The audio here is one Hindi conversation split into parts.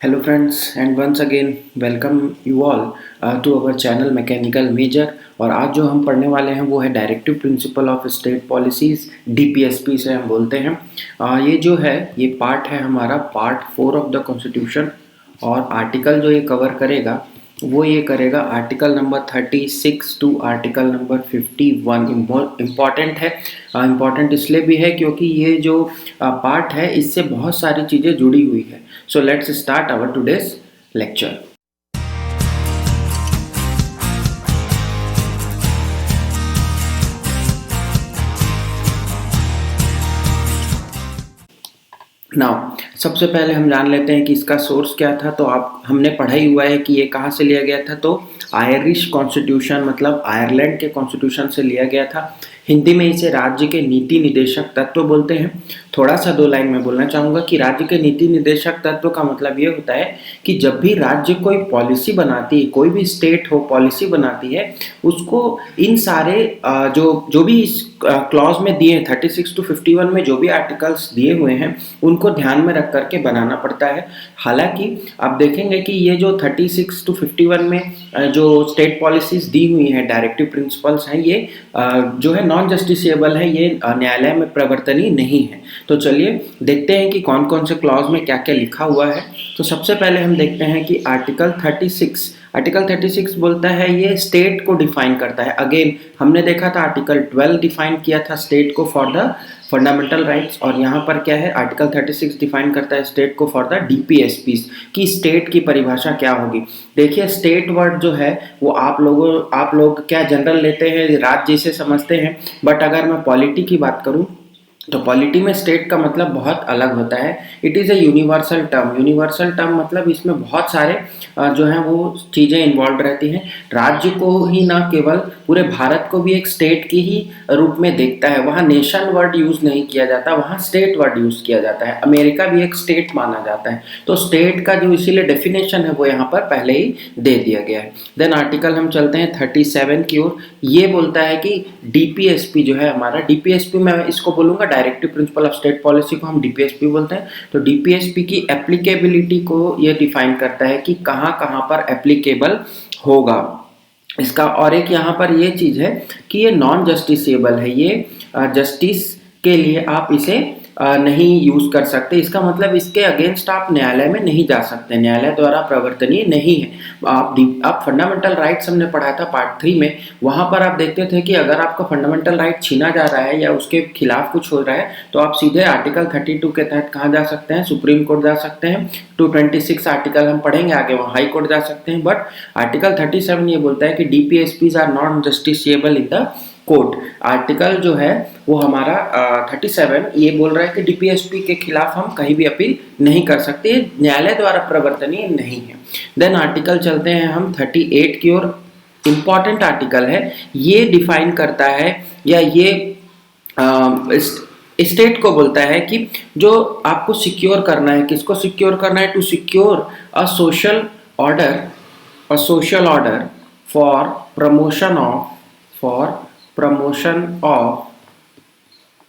Hello friends and once again welcome you all to our channel mechanical major. और आज जो हम पढ़ने वाले हैं वो है directive principle of state policies DPSP से हम बोलते हैं। ये जो है ये पार्ट है हमारा पार्ट 4 ऑफ द कॉन्स्टिट्यूशन। और आर्टिकल जो ये कवर करेगा वो ये करेगा article number 36 to article number 51। Important है। इम्पॉर्टेंट इसलिए भी है क्योंकि ये जो पार्ट है इससे बहुत सारी चीज़ें जुड़ी हुई है। So let's start our today's lecture. Now सबसे पहले हम जान लेते हैं कि इसका सोर्स क्या था। तो आप हमने पढ़ा ही हुआ है कि ये कहाँ से लिया गया था। तो आयरिश कॉन्स्टिट्यूशन मतलब आयरलैंड के कॉन्स्टिट्यूशन से लिया गया था। हिंदी में इसे राज्य के नीति निदेशक तत्व बोलते हैं। थोड़ा सा दो लाइन में बोलना चाहूँगा कि राज्य के नीति निदेशक तत्व का मतलब ये होता है कि जब भी राज्य कोई पॉलिसी बनाती है, कोई भी स्टेट हो पॉलिसी बनाती है, उसको इन सारे जो भी इस क्लॉज में दिए हैं 36 टू 51 में जो भी आर्टिकल्स दिए हुए हैं उनको ध्यान में रख करके बनाना पड़ता है। हालांकि आप देखेंगे कि ये जो 36 टू 51 में जो स्टेट पॉलिसीज दी हुई हैं डायरेक्टिव प्रिंसिपल्स हैं, ये जो है नॉन जस्टिसेबल है, ये न्यायालय में प्रवर्तनीय नहीं है। तो चलिए देखते हैं कि कौन कौन से क्लॉज में क्या क्या लिखा हुआ है। तो सबसे पहले हम देखते हैं कि आर्टिकल 36 बोलता है ये स्टेट को डिफाइन करता है। अगेन हमने देखा था आर्टिकल 12 डिफाइन किया था स्टेट को फॉर द फंडामेंटल राइट्स, और यहाँ पर क्या है आर्टिकल 36 डिफाइन करता है स्टेट को फॉर द डीपीएसपीज कि स्टेट की परिभाषा क्या होगी। देखिए स्टेट वर्ड जो है वो आप लोग क्या जनरल लेते हैं, राज्य से समझते हैं, बट अगर मैं पॉलिटी की बात करूँ तो पॉलिटी में स्टेट का मतलब बहुत अलग होता है। It is a universal term मतलब इसमें बहुत सारे जो हैं वो चीज़ें इन्वॉल्व रहती हैं। राज्य को ही ना केवल पूरे भारत को भी एक स्टेट की ही रूप में देखता है। वहाँ नेशन वर्ड यूज़ नहीं किया जाता, वहाँ स्टेट वर्ड यूज़ किया जाता है। अमेरिका भी एक स्टेट माना जाता है। तो स्टेट का जो इसीलिए डेफिनेशन है वो यहाँ पर पहले ही दे दिया गया है। देन आर्टिकल हम चलते हैं 37 की ओर। ये बोलता है कि डीपीएसपी जो है हमारा, डीपीएसपी मैं इसको बोलूँगा directive principle of state policy को हम डीपीएसपी बोलते हैं। तो डीपीएसपी की एप्लीकेबिलिटी को ये डिफाइन करता है कि कहाँ कहाँ पर एप्लीकेबल होगा इसका। और एक यहाँ पर ये चीज़ है कि ये नॉन जस्टिसेबल है, ये जस्टिस के लिए आप इसे नहीं यूज कर सकते। इसका मतलब इसके अगेंस्ट आप न्यायालय में नहीं जा सकते, न्यायालय द्वारा प्रवर्तनीय नहीं है। आप फंडामेंटल राइट्स हमने पढ़ा था पार्ट 3 में, वहां पर आप देखते थे कि अगर आपका फंडामेंटल राइट छीना जा रहा है या उसके खिलाफ कुछ हो रहा है तो आप सीधे आर्टिकल 32 के तहत कहाँ जा सकते हैं, सुप्रीम कोर्ट जा सकते हैं। 226 आर्टिकल हम पढ़ेंगे आगे, वहाँ हाई कोर्ट जा सकते हैं। बट आर्टिकल 37 ये बोलता है कि DPSPs are not justiciable in the court. Article जो है वो हमारा 37 ये बोल रहा है कि डीपीएसपी के खिलाफ हम कहीं भी अपील नहीं कर सकते, न्यायालय द्वारा प्रवर्तनीय नहीं है। देन आर्टिकल चलते हैं हम 38 की ओर। इंपॉर्टेंट आर्टिकल है, ये डिफाइन करता है या ये स्टेट को बोलता है कि जो आपको सिक्योर करना है, किसको सिक्योर करना है, to secure a social order for promotion of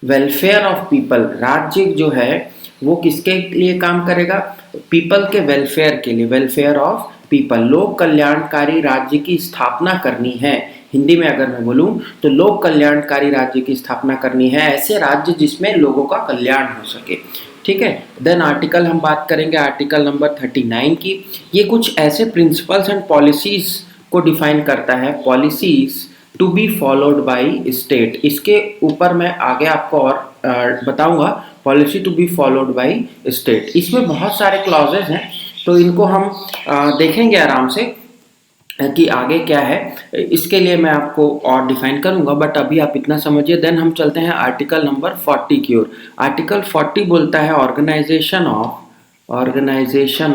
welfare of people. राज्य जो है वो किसके लिए काम करेगा, पीपल के वेलफेयर के लिए, वेलफेयर ऑफ पीपल। लोक कल्याणकारी राज्य की स्थापना करनी है। हिंदी में अगर मैं बोलूं तो लोक कल्याणकारी राज्य की स्थापना करनी है, ऐसे राज्य जिसमें लोगों का कल्याण हो सके। ठीक है। देन आर्टिकल हम बात करेंगे आर्टिकल नंबर 39 की। ये कुछ ऐसे प्रिंसिपल्स एंड पॉलिसीज को डिफाइन करता है, policies to be followed by state. इसके ऊपर मैं आगे आपको और बताऊंगा policy to be followed by state. इसमें बहुत सारे क्लॉजेज हैं तो इनको हम देखेंगे आराम से कि आगे क्या है। इसके लिए मैं आपको और डिफाइन करूंगा, बट अभी आप इतना समझिए। देन हम चलते हैं आर्टिकल नंबर 40 की ओर। आर्टिकल 40 बोलता है ऑर्गेनाइजेशन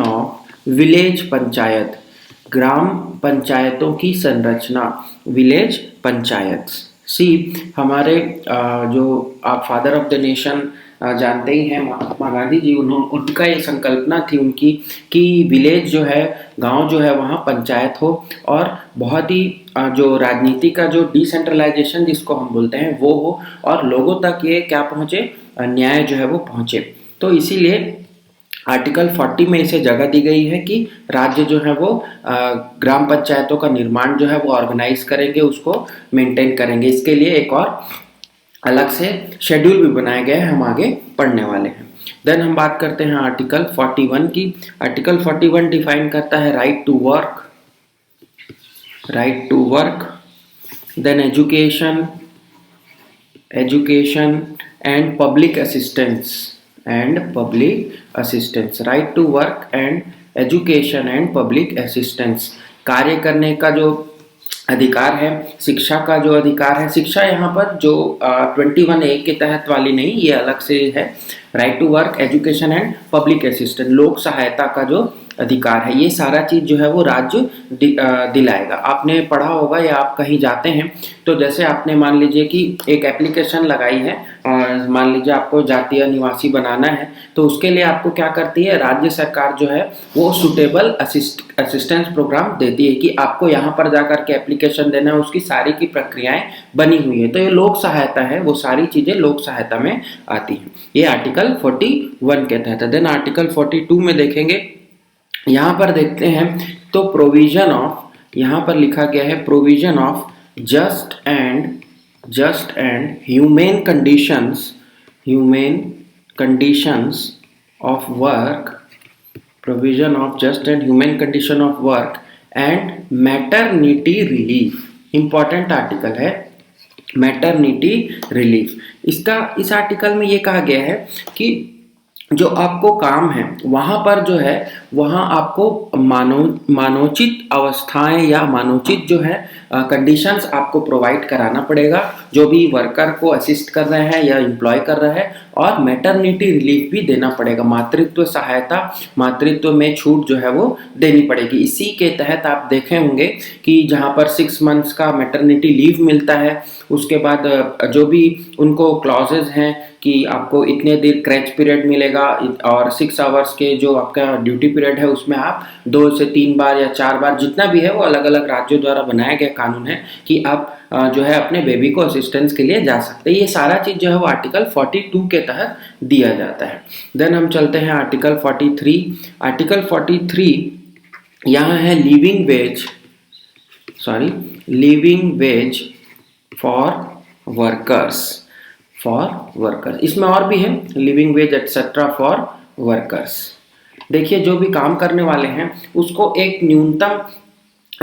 ऑफ विलेज पंचायत, ग्राम पंचायतों की संरचना, विलेज पंचायत। सी हमारे जो आप फादर ऑफ द नेशन जानते ही हैं महात्मा गांधी जी, उनका ये संकल्पना थी उनकी कि विलेज जो है, गांव जो है वहाँ पंचायत हो और बहुत ही जो राजनीति का जो डिसेंट्रलाइजेशन जिसको हम बोलते हैं वो हो और लोगों तक ये क्या पहुँचे, न्याय जो है वो पहुँचे। तो इसीलिए आर्टिकल 40 में इसे जगह दी गई है कि राज्य जो है वो ग्राम पंचायतों का निर्माण जो है वो ऑर्गेनाइज करेंगे, उसको मेंटेन करेंगे। इसके लिए एक और अलग से शेड्यूल भी बनाया गया है, हम आगे पढ़ने वाले हैं। देन हम बात करते हैं आर्टिकल 41 की। आर्टिकल 41 डिफाइन करता है right to work, right to work, then education, education and public assistance, and public assistance, right to work and education and public assistance. कार्य करने का जो अधिकार है, शिक्षा का जो अधिकार है, शिक्षा यहाँ पर जो 21A के तहत वाली नहीं, ये अलग से है। Right to work, education and public assistance, लोक सहायता का जो अधिकार है, ये सारा चीज़ जो है वो राज्य दिलाएगा। आपने पढ़ा होगा या आप कहीं जाते हैं तो जैसे आपने मान लीजिए कि एक एप्लीकेशन लगाई है और मान लीजिए आपको जातीय निवासी बनाना है, तो उसके लिए आपको क्या करती है राज्य सरकार जो है वो सुटेबल असिस्टेंस प्रोग्राम देती है कि आपको यहाँ पर जाकर के एप्लीकेशन देना है, उसकी सारी की प्रक्रियाएं बनी हुई है। तो ये लोक सहायता है, वो सारी चीज़ें लोक सहायता में आती हैं। ये आर्टिकल 41 के तहत है। देन आर्टिकल 42 में देखेंगे, यहाँ पर देखते हैं तो प्रोविजन ऑफ, यहाँ पर लिखा गया है provision of just and humane conditions of work, provision of just and human condition of work and maternity relief. Important article है मैटरनिटी रिलीफ। इस आर्टिकल में ये कहा गया है कि जो आपको काम है वहाँ पर जो है वहाँ आपको मानोचित अवस्थाएं या मानोचित जो है कंडीशंस आपको प्रोवाइड कराना पड़ेगा, जो भी वर्कर को असिस्ट कर रहे हैं या एम्प्लॉय कर रहा है, और मैटरनिटी रिलीफ भी देना पड़ेगा, मातृत्व सहायता, मातृत्व में छूट जो है वो देनी पड़ेगी। इसी के तहत आप देखे होंगे कि जहाँ पर 6 मंथ्स का मैटरनिटी लीव मिलता है, उसके बाद जो भी उनको क्लॉजेज हैं कि आपको इतने देर क्रैच पीरियड मिलेगा और 6 आवर्स के जो आपका ड्यूटी पीरियड है उसमें आप 2 से 3 बार या 4 बार जितना भी है वो अलग अलग राज्यों द्वारा बनाया गया कानून है कि आप जो है अपने बेबी को असिस्टेंस के लिए जा सकते हैं। ये सारा चीज़ जो है वो आर्टिकल 42 के तहत दिया जाता है। देन हम चलते हैं आर्टिकल 43। आर्टिकल 43 यहाँ है लिविंग वेज फॉर वर्कर्स। इसमें और भी है living veg etcetera for workers. देखिए जो भी काम करने वाले हैं उसको एक न्यूनतम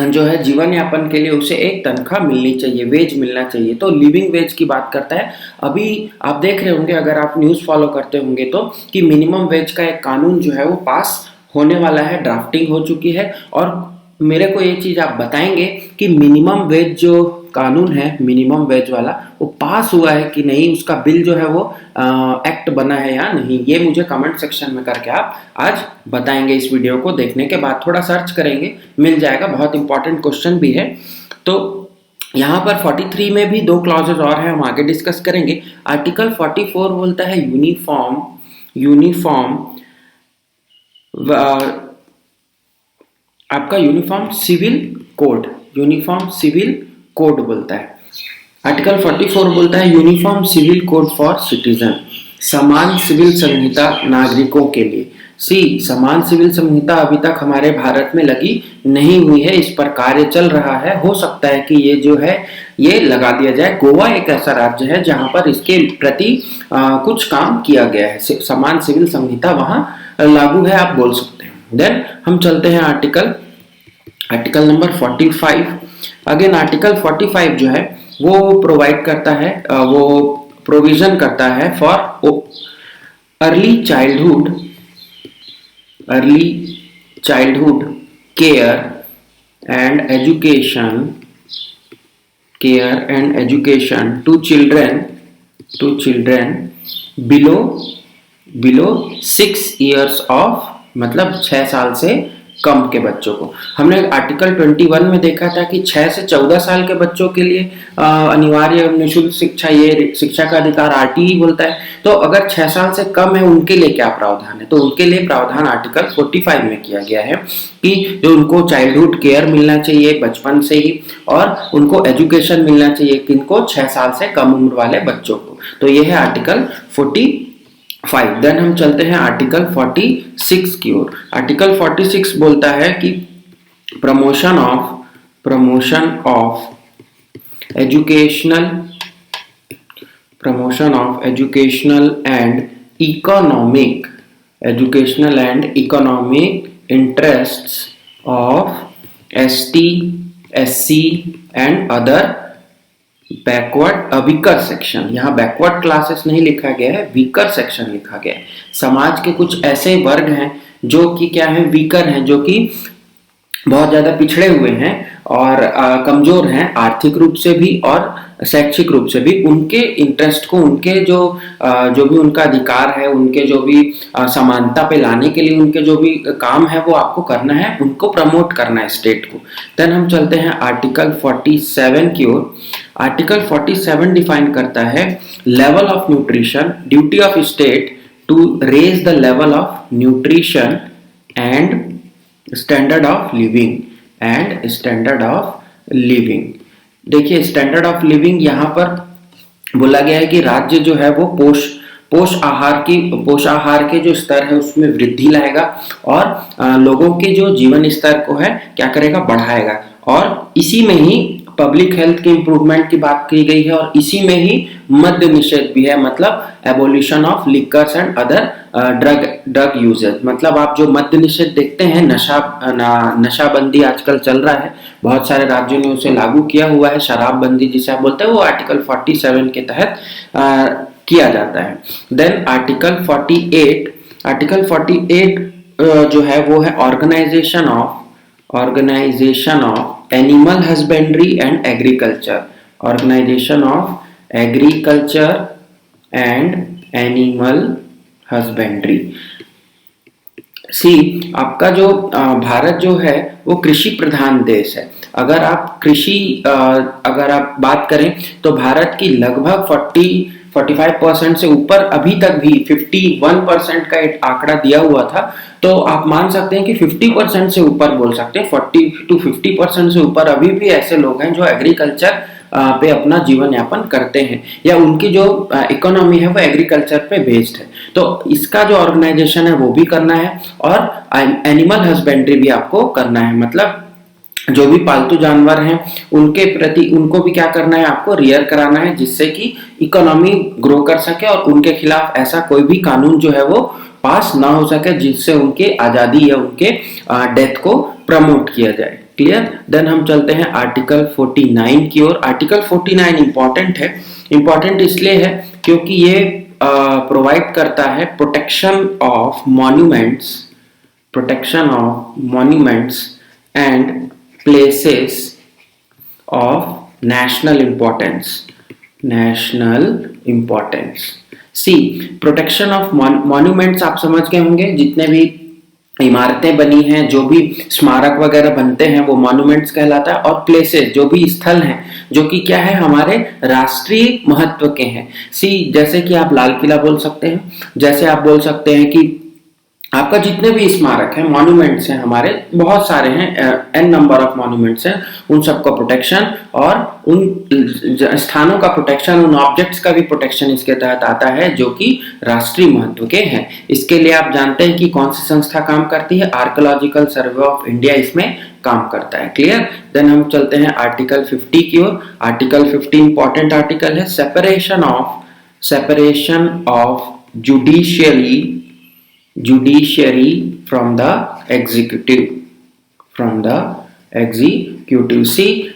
जो है जीवन यापन के लिए उसे एक तनख्वाह मिलनी चाहिए, वेज मिलना चाहिए। तो लिविंग वेज की बात करता है। अभी आप देख रहे होंगे अगर आप न्यूज़ फॉलो करते होंगे तो कि मिनिमम वेज का एक कानून जो है वो पास होने वाला है, ड्राफ्टिंग हो चुकी है। और मेरे को ये चीज़ आप बताएंगे कि मिनिमम वेज जो कानून है मिनिमम वेज वाला वो पास हुआ है कि नहीं, उसका बिल जो है वो एक्ट बना है या नहीं, ये मुझे कमेंट सेक्शन में करके आप आज बताएंगे। इस वीडियो को देखने के बाद थोड़ा सर्च करेंगे, मिल जाएगा, बहुत इंपॉर्टेंट क्वेश्चन भी है। तो यहाँ पर 43 में भी 2 क्लॉजेज और हैं, हम आगे डिस्कस करेंगे। आर्टिकल 44 बोलता है यूनिफॉर्म आपका यूनिफॉर्म सिविल कोड बोलता है। आर्टिकल 44 बोलता है uniform civil code for citizen, समान सिविल संहिता नागरिकों के लिए। समान सिविल संहिता अभी तक हमारे भारत में लगी नहीं हुई है, इस पर कार्य चल रहा है। हो सकता है कि ये जो है ये लगा दिया जाए। गोवा एक ऐसा राज्य है जहां पर इसके प्रति कुछ काम किया गया है, समान सिविल संहिता वहां लागू है, आप बोल सकते हैं। देन हम चलते हैं आर्टिकल नंबर 45। अगेन आर्टिकल 45 जो है वो प्रोवाइड करता है, वो प्रोविजन करता है for early childhood care and education to children below 6 years of, मतलब 6 साल से कम के बच्चों को। हमने आर्टिकल 21 में देखा था कि 6 से 14 साल के बच्चों के लिए अनिवार्य निःशुल्क शिक्षा, ये शिक्षा का अधिकार आरटीई बोलता है। तो अगर 6 साल से कम है उनके लिए क्या प्रावधान है, तो उनके लिए प्रावधान आर्टिकल 45 में किया गया है कि जो उनको चाइल्डहुड केयर मिलना चाहिए बचपन से ही, और उनको एजुकेशन मिलना चाहिए किनको 6 साल से कम उम्र वाले बच्चों को। तो ये है आर्टिकल 45। 5। देन हम चलते हैं आर्टिकल 46 की ओर। आर्टिकल 46 बोलता है कि promotion of educational and economic interests of ST, SC and other backward weaker section. यहाँ बैकवर्ड क्लासेस नहीं लिखा गया है, वीकर सेक्शन लिखा गया है। समाज के कुछ ऐसे वर्ग हैं जो कि क्या है, वीकर हैं, जो कि बहुत ज्यादा पिछड़े हुए हैं और कमजोर हैं आर्थिक रूप से भी और शैक्षिक रूप से भी। उनके इंटरेस्ट को, उनके जो भी उनका अधिकार है, उनके जो भी समानता पे लाने के लिए उनके जो भी काम है वो आपको करना है, उनको प्रमोट करना है स्टेट को। देन हम चलते हैं आर्टिकल 47 की ओर। आर्टिकल 47 डिफाइन करता है level of nutrition, duty of state to raise the level of nutrition and standard of living. देखिए स्टैंडर्ड ऑफ लिविंग यहाँ पर बोला गया है कि राज्य जो है वो पोषाहार के जो स्तर है उसमें वृद्धि लाएगा और लोगों के जो जीवन स्तर को है क्या करेगा, बढ़ाएगा। और इसी में ही पब्लिक हेल्थ के इम्प्रूवमेंट की बात की गई है और इसी में ही मद्य निषेध भी है, मतलब abolition of liquors and other drug uses. मतलब आप जो मद्य निषेध देखते हैं, नशाबंदी आजकल चल रहा है, बहुत सारे राज्यों ने उसे लागू किया हुआ है। शराबबंदी जिसे आप बोलते हैं वो आर्टिकल 47 के तहत किया जाता है। देन आर्टिकल 48 जो है वो है organisation of animal husbandry and agriculture. Organisation of agriculture and animal husbandry. आपका जो भारत जो है वो कृषि प्रधान देश है। अगर आप बात करें तो भारत की लगभग 45% से ऊपर, अभी तक भी 51% का एक आंकड़ा दिया हुआ था, तो आप मान सकते हैं कि 50% से ऊपर बोल सकते हैं, 40 to 50% से ऊपर अभी भी ऐसे लोग हैं जो एग्रीकल्चर पे अपना जीवन यापन करते हैं या उनकी जो इकोनॉमी है वो एग्रीकल्चर पे बेस्ड है। तो इसका जो ऑर्गेनाइजेशन है वो भी करना है और एनिमल हस्बेंड्री भी आपको करना है। मतलब जो भी पालतू जानवर हैं उनके प्रति उनको भी क्या करना है, आपको रियर कराना है, जिससे कि इकोनॉमी ग्रो कर सके और उनके खिलाफ ऐसा कोई भी कानून जो है वो पास ना हो सके जिससे उनके आजादी या उनके डेथ को प्रमोट किया जाए। क्लियर। देन हम चलते हैं आर्टिकल 49 की ओर। आर्टिकल 49 इंपॉर्टेंट है। इंपॉर्टेंट इसलिए है क्योंकि ये प्रोवाइड करता है protection of monuments and places of national importance. Protection of monuments आप समझ गए होंगे, जितने भी इमारतें बनी हैं, जो भी स्मारक वगैरह बनते हैं वो मॉन्यूमेंट्स कहलाता है। और प्लेसेस जो भी स्थल हैं जो कि क्या है, हमारे राष्ट्रीय महत्व के हैं। जैसे कि आप लाल किला बोल सकते हैं, जैसे आप बोल सकते हैं कि आपका जितने भी स्मारक हैं, मॉन्यूमेंट्स हैं, हमारे बहुत सारे हैं, एन नंबर ऑफ मॉन्यूमेंट्स हैं, उन सबका प्रोटेक्शन और उन स्थानों का प्रोटेक्शन, उन ऑब्जेक्ट्स का भी प्रोटेक्शन इसके तहत आता है जो कि राष्ट्रीय महत्व के हैं। इसके लिए आप जानते हैं कि कौन सी संस्था काम करती है, आर्कियोलॉजिकल सर्वे ऑफ इंडिया इसमें काम करता है। क्लियर। देन हम चलते हैं आर्टिकल 50 की ओर। आर्टिकल 50 इंपॉर्टेंट आर्टिकल है। Separation of judiciary from the executive।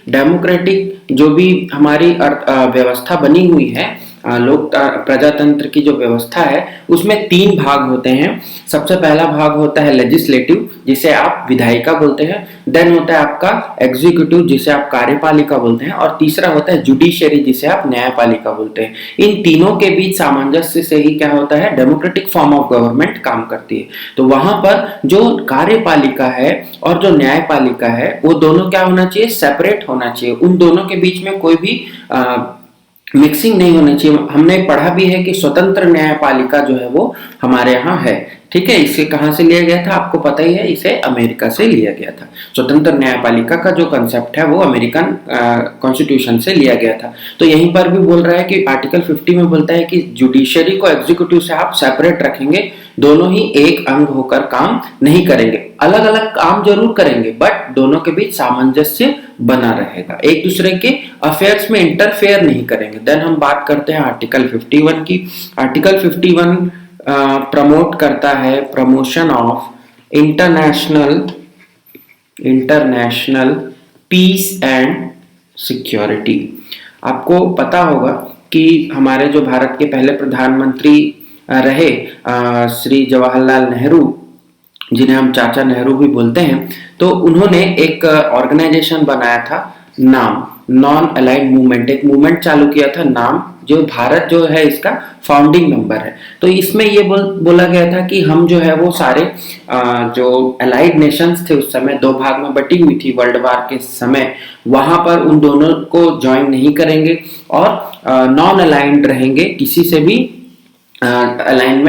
Democratic जो भी हमारी व्यवस्था बनी हुई है, प्रजातंत्र की जो व्यवस्था है उसमें 3 भाग होते हैं। सबसे पहला भाग होता है लेजिस्लेटिव, जिसे आप विधायिका बोलते हैं। देन होता है आपका एग्जीक्यूटिव, जिसे आप कार्यपालिका बोलते हैं। और तीसरा होता है जुडिशियरी, जिसे आप न्यायपालिका बोलते हैं। इन तीनों के बीच सामंजस्य से ही क्या होता है, डेमोक्रेटिक फॉर्म ऑफ गवर्नमेंट काम करती है। तो वहां पर जो कार्यपालिका है और जो न्यायपालिका है वो दोनों क्या होना चाहिए, सेपरेट होना चाहिए। उन दोनों के बीच में कोई भी मिक्सिंग नहीं होनी चाहिए। हमने पढ़ा भी है कि स्वतंत्र न्यायपालिका जो है वो हमारे यहाँ है, ठीक है, इसे कहाँ से लिया गया था आपको पता ही है, इसे अमेरिका से लिया गया था। स्वतंत्र न्यायपालिका का जो कंसेप्ट है वो अमेरिकन कॉन्स्टिट्यूशन से लिया गया था। तो यहीं पर भी बोल रहा है कि आर्टिकल 50 में बोलता है कि जुडिशरी को एग्जीक्यूटिव से आप सेपरेट रखेंगे, दोनों ही एक अंग होकर काम नहीं करेंगे, अलग अलग काम जरूर करेंगे बट दोनों के बीच सामंजस्य बना रहेगा, एक दूसरे के अफेयर्स में इंटरफेयर नहीं करेंगे। देन हम बात करते हैं आर्टिकल 51 की। आर्टिकल 51 प्रमोट करता है promotion of international peace and security. आपको पता होगा कि हमारे जो भारत के पहले प्रधानमंत्री रहे श्री जवाहरलाल नेहरू, जिन्हें हम चाचा नेहरू भी बोलते हैं, तो उन्होंने एक ऑर्गेनाइजेशन बनाया था, नाम नॉन अलाइंड मूवमेंट, एक मूवमेंट चालू किया था नाम, जो भारत जो है इसका फाउंडिंग मेंबर है। तो इसमें ये बोला गया था कि हम जो है वो सारे जो अलाइड नेशंस थे उस समय दो भाग में बटी हुई थी वर्ल्ड वार के समय, वहां पर उन दोनों को ज्वाइन नहीं करेंगे और नॉन अलाइंड रहेंगे, किसी से भी अलाइन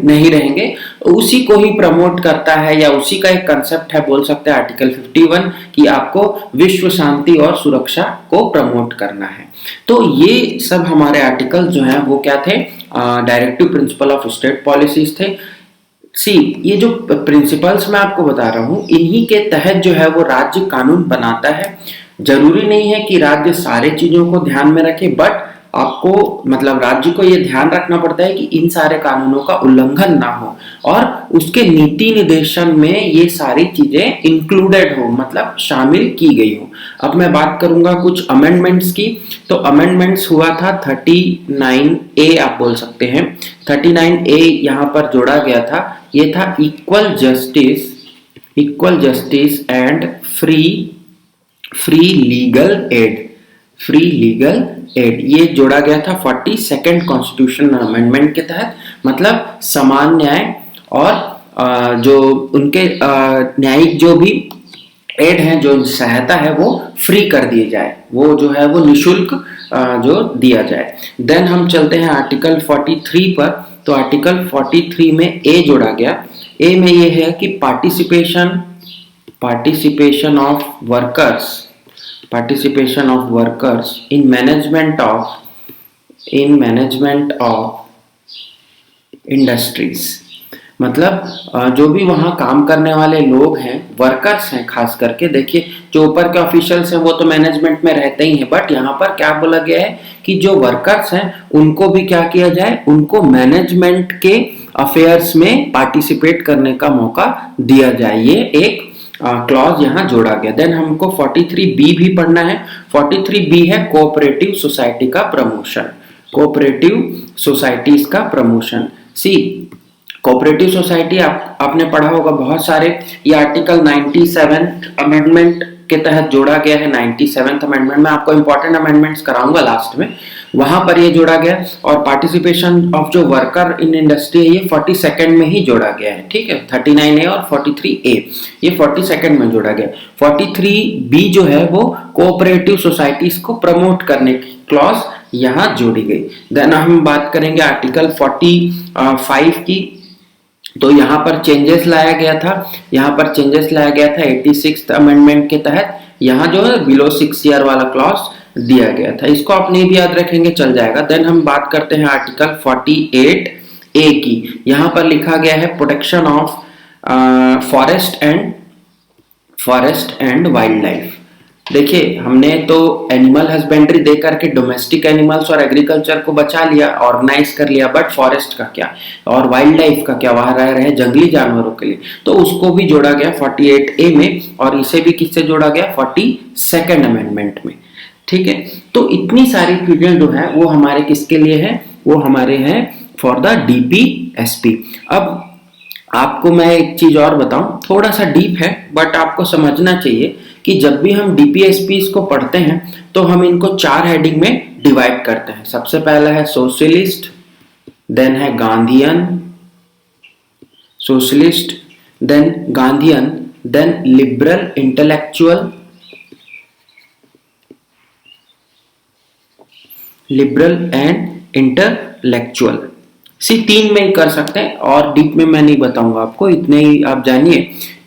नहीं रहेंगे। उसी को ही प्रमोट करता है या उसी का एक कंसेप्ट है बोल सकते हैं आर्टिकल 51 कि आपको विश्व शांति और सुरक्षा को प्रमोट करना है। तो ये सब हमारे आर्टिकल जो हैं वो क्या थे, directive principle of state policies थे। सी ये जो प्रिंसिपल्स मैं आपको बता रहा हूं, इन्हीं के तहत जो है वो राज्य कानून बनाता है। जरूरी नहीं है कि राज्य सारे चीजों को ध्यान में रखे, बट आपको मतलब राज्य को यह ध्यान रखना पड़ता है कि इन सारे कानूनों का उल्लंघन ना हो और उसके नीति निर्देशन में ये सारी चीजें इंक्लूडेड हो, मतलब शामिल की गई हो। अब मैं बात करूंगा कुछ अमेंडमेंट्स की। तो अमेंडमेंट्स हुआ था 39A, आप बोल सकते हैं 39A यहाँ पर जोड़ा गया था। ये था equal justice and free legal aid, ये जोड़ा गया था 42nd कॉन्स्टिट्यूशन अमेंडमेंट के तहत। मतलब समान न्याय और जो उनके न्यायिक जो भी एड है, जो सहायता है वो फ्री कर दी जाए, वो जो है वो निशुल्क जो दिया जाए। देन हम चलते हैं आर्टिकल 43 पर। तो आर्टिकल 43 में ए जोड़ा गया। ए में ये है कि participation of workers in management of industries। मतलब जो भी वहां काम करने वाले लोग हैं, वर्कर्स हैं खास करके, देखिए जो ऊपर के ऑफिशियल्स हैं वो तो मैनेजमेंट में रहते ही हैं, बट यहाँ पर क्या बोला गया है कि जो वर्कर्स हैं उनको भी क्या किया जाए, उनको मैनेजमेंट के अफेयर्स में पार्टिसिपेट करने का मौका दिया जाए। ये एक क्लॉज यहाँ जोड़ा गया। देन हमको 43B भी पढ़ना है। 43B है कोऑपरेटिव सोसाइटी का प्रमोशन, कोऑपरेटिव सोसाइटीज का प्रमोशन। सी कोऑपरेटिव सोसाइटी आपने पढ़ा होगा बहुत सारे, ये आर्टिकल 97 अमेंडमेंट के तहत जोड़ा गया है। 97th अमेंडमेंट में आपको इंपॉर्टेंट अमेंडमेंट्स कराऊंगा लास्ट में, वहां पर ये जोड़ा गया। और पार्टिसिपेशन ऑफ जो वर्कर इन इंडस्ट्री है ये 42nd में ही जोड़ा गया है, ठीक है। 39A और 43A ये 42nd में जोड़ा गया। 43B जो है वो कोऑपरेटिव सोसाइटीज को प्रमोट करने की क्लॉज यहाँ जोड़ी गई। देन हम बात करेंगे आर्टिकल 45 की। तो यहाँ पर चेंजेस लाया गया था, 86th अमेंडमेंट के तहत। यहाँ जो है बिलो 6 ईयर वाला क्लॉज दिया गया था, इसको आप नहीं भी याद रखेंगे चल जाएगा। देन हम बात करते हैं आर्टिकल 48A की। यहाँ पर लिखा गया है protection of forest and wild life. देखिए हमने तो एनिमल हस्बेंड्री दे करके डोमेस्टिक एनिमल्स और एग्रीकल्चर को बचा लिया, ऑर्गेनाइज कर लिया, बट फॉरेस्ट का क्या और वाइल्ड लाइफ का क्या, वहां रह रहे जंगली जानवरों के लिए, तो उसको भी जोड़ा गया 48A में। और इसे भी किससे जोड़ा गया, 42nd अमेंडमेंट में, ठीक है। तो इतनी सारी चीजें जो है वो हमारे किसके लिए है, वो हमारे हैं फॉर द DPSP। अब आपको मैं एक चीज और बताऊं, थोड़ा सा डीप है बट आपको समझना चाहिए कि जब भी हम DPSPs को पढ़ते हैं तो हम इनको 4 हेडिंग में डिवाइड करते हैं। सबसे पहला है सोशलिस्ट, देन है Gandhian, socialist, then Gandhian, then liberal intellectual, liberal and intellectual, तीन में ही कर सकते हैं और डीप में मैं नहीं बताऊंगा आपको, इतने ही आप जानिए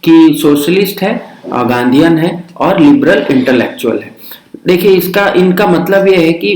कि सोशलिस्ट है, गांधीयन है और लिबरल इंटेलेक्चुअल है। देखिए इसका इनका मतलब ये है कि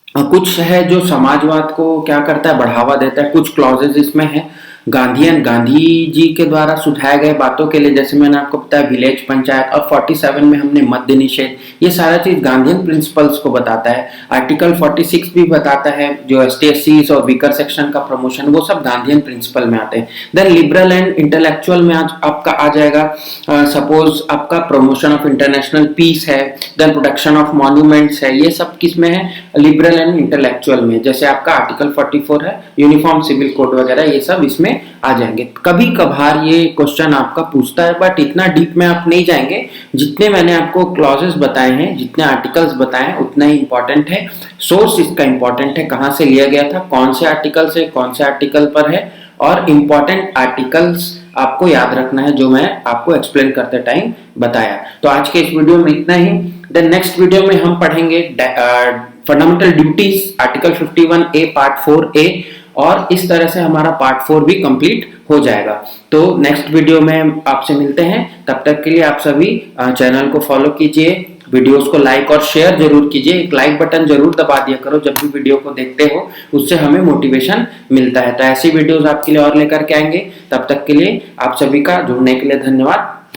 कुछ है जो समाजवाद को क्या करता है, बढ़ावा देता है। कुछ क्लॉजेज इसमें है गांधी जी के द्वारा सुझाए गए बातों के लिए, जैसे मैंने आपको बताया विलेज पंचायत, और 47 में हमने मद्य निषेध, ये सारा चीज गांधीयन प्रिंसिपल्स को बताता है। आर्टिकल 46 भी बताता है जो ST/SC और वीकर सेक्शन का प्रमोशन, वो सब गांधीयन प्रिंसिपल में आते हैं। देन लिबरल एंड इंटेलेक्चुअल में आज आपका आ जाएगा, सपोज आपका प्रमोशन ऑफ इंटरनेशनल पीस है, देन प्रोटेक्शन ऑफ मॉन्यूमेंट्स है, ये सब किस में है, लिबरल एंड इंटेलेक्चुअल में। जैसे आपका आर्टिकल 44 है, यूनिफॉर्म सिविल कोड वगैरह, ये सब इसमें आ जाएंगे। कभी कभार ये क्वेश्चन आपका पूछता है, बट इतना डीप में आप नहीं जाएंगे। जितने मैंने आपको क्लॉजेस बताए हैं, जितने आर्टिकल्स बताए हैं, उतना ही इंपॉर्टेंट है। सोर्स इसका इंपॉर्टेंट है, कहां से लिया गया था, कौन से आर्टिकल से, कौन से आर्टिकल पर है, और इंपॉर्टेंट आर्टिकल्स आपको याद रखना है जो मैं आपको एक्सप्लेन करते टाइम बताया। तो आज के इस वीडियो में इतना ही। देन नेक्स्ट वीडियो में हम पढ़ेंगे fundamental duties, article 51A part 4A, और इस तरह से हमारा पार्ट 4 भी कंप्लीट हो जाएगा। तो नेक्स्ट वीडियो में आपसे मिलते हैं, तब तक के लिए आप सभी चैनल को फॉलो कीजिए, वीडियोस को लाइक और शेयर जरूर कीजिए। एक लाइक बटन जरूर दबा दिया करो जब भी वीडियो को देखते हो, उससे हमें मोटिवेशन मिलता है। तो ऐसी वीडियोस आपके लिए और लेकर के आएंगे, तब तक के लिए आप सभी का जुड़ने के लिए धन्यवाद।